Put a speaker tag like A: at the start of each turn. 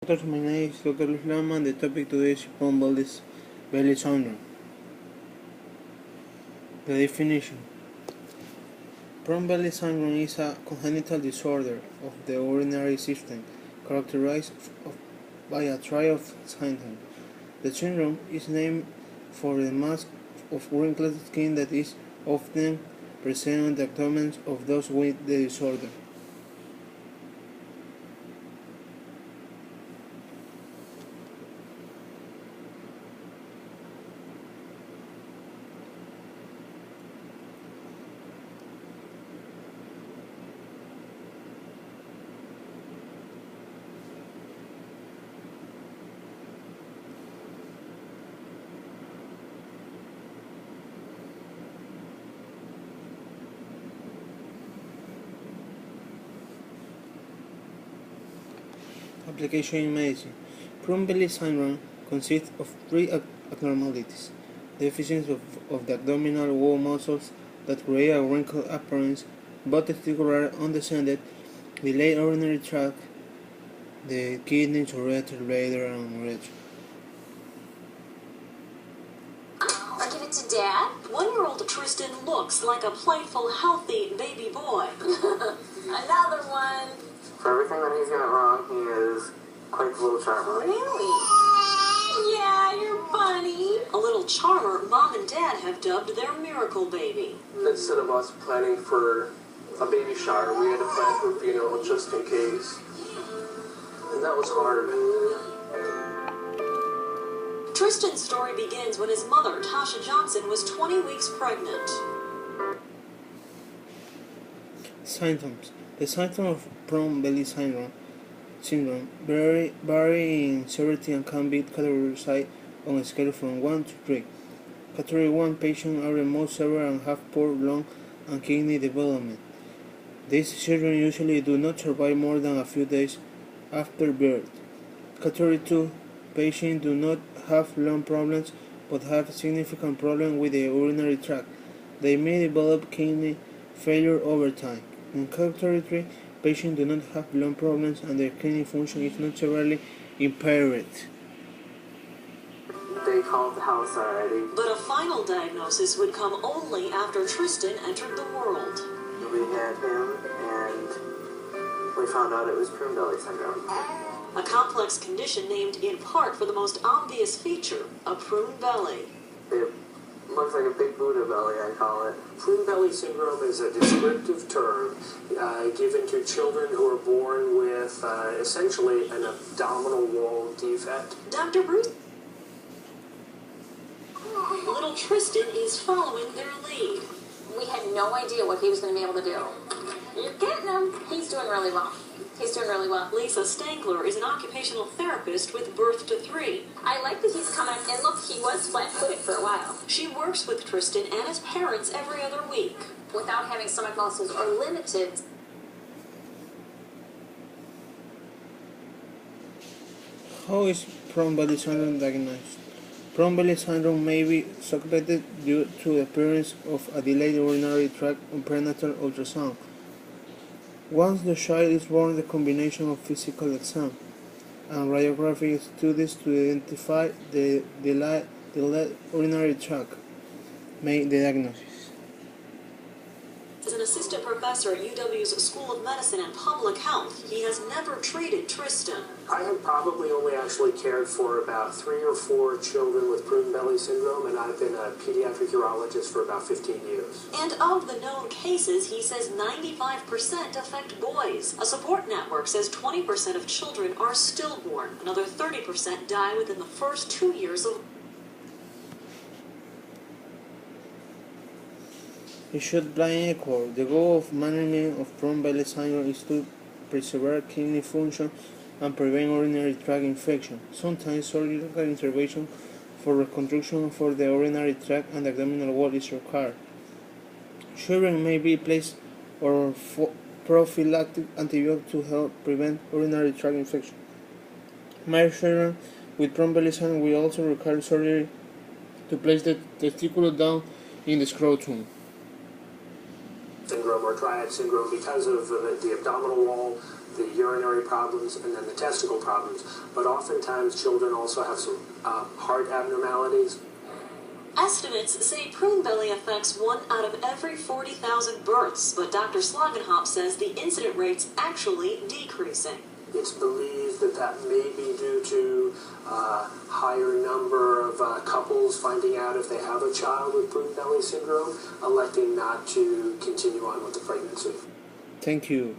A: My name is Dr. Lama and the topic today is Prune Belly Syndrome. The definition. Prune Belly Syndrome is a congenital disorder of the urinary system characterized by a triad of symptoms. The syndrome is named for the mass of wrinkled skin that is often present on the abdomen of those with the disorder. Application in medicine. Prune Belly Syndrome consists of three abnormalities: deficiency of the abdominal wall muscles that create a wrinkled appearance, both testicular and undescended, delayed urinary tract, the kidneys, ureter, bladder, and urethra.
B: I'll give it to Dad. 1-year-old Tristan looks like a playful, healthy baby boy. Another one.
C: For everything that he's got wrong, he is quite the little charmer.
B: Really? Yeah, you're funny. A little charmer Mom and Dad have dubbed their miracle baby.
C: Instead of us planning for a baby shower, we had to plan for a funeral just in case. And that was hard.
B: Tristan's story begins when his mother, Tasha Johnson, was 20 weeks pregnant.
A: Symptoms. The symptoms of Prune Belly Syndrome vary in severity and can be categorized on a scale from 1 to 3. Category 1 patients are the most severe and have poor lung and kidney development. These children usually do not survive more than a few days after birth. Category 2 patients do not have lung problems but have significant problems with the urinary tract. They may develop kidney failure over time. In category 3, patients do not have lung problems and their kidney function is not severely impaired.
C: They called the house already.
B: But a final diagnosis would come only after Tristan entered the world.
C: We had him, and we found out it was Prune Belly Syndrome.
B: A complex condition named in part for the most obvious feature, a prune belly.
C: It looks like a big Buddha belly, I call it.
D: Prune Belly Syndrome is a descriptive term given to children who are born with essentially an abdominal wall defect.
B: Dr. Bruce. Little Tristan is following their lead.
E: We had no idea what he was going to be able to do. You're getting him. He's doing really well. He's doing really well.
B: Lisa Stangler is an occupational therapist with Birth to 3.
E: I like that he's coming, and look, he was flat-footed for a while.
B: She works with Tristan and his parents every other week.
E: Without having stomach muscles or limited.
A: How is Prune Belly Syndrome diagnosed? Prune Belly Syndrome may be suspected due to the appearance of a delayed urinary tract on prenatal ultrasound. Once the child is born, the combination of physical exam and radiographic studies to identify the delayed urinary tract make the diagnosis.
B: As an assistant professor at UW's School of Medicine and Public Health, he has never treated Tristan.
D: I have probably only actually cared for about 3 or 4 children with Prune Belly Syndrome, and I've been a pediatric urologist for about 15 years.
B: And of the known cases, he says 95% affect boys. A support network says 20% of children are stillborn. Another 30% die within the first 2 years of
A: It should blind equal. The goal of management of Prune Belly Syndrome is to preserve kidney function and prevent urinary tract infection. Sometimes surgical intervention for reconstruction for the urinary tract and the abdominal wall is required. Children may be placed on prophylactic antibiotics to help prevent urinary tract infection. Married children with Prune Belly Syndrome will also require surgery to place the testicle down in the scrotum.
D: Syndrome or triad syndrome because of the abdominal wall the urinary problems, and then the testicle problems. But oftentimes children also have some heart abnormalities.
B: Estimates say prune belly affects 1 out of every 40,000 births, but Dr. Slagenhop says the incident rate's actually decreasing.
D: It's believed that that may be due to higher number of couples finding out if they have a child with Prune Belly Syndrome, electing not to continue on with the pregnancy.
A: Thank you.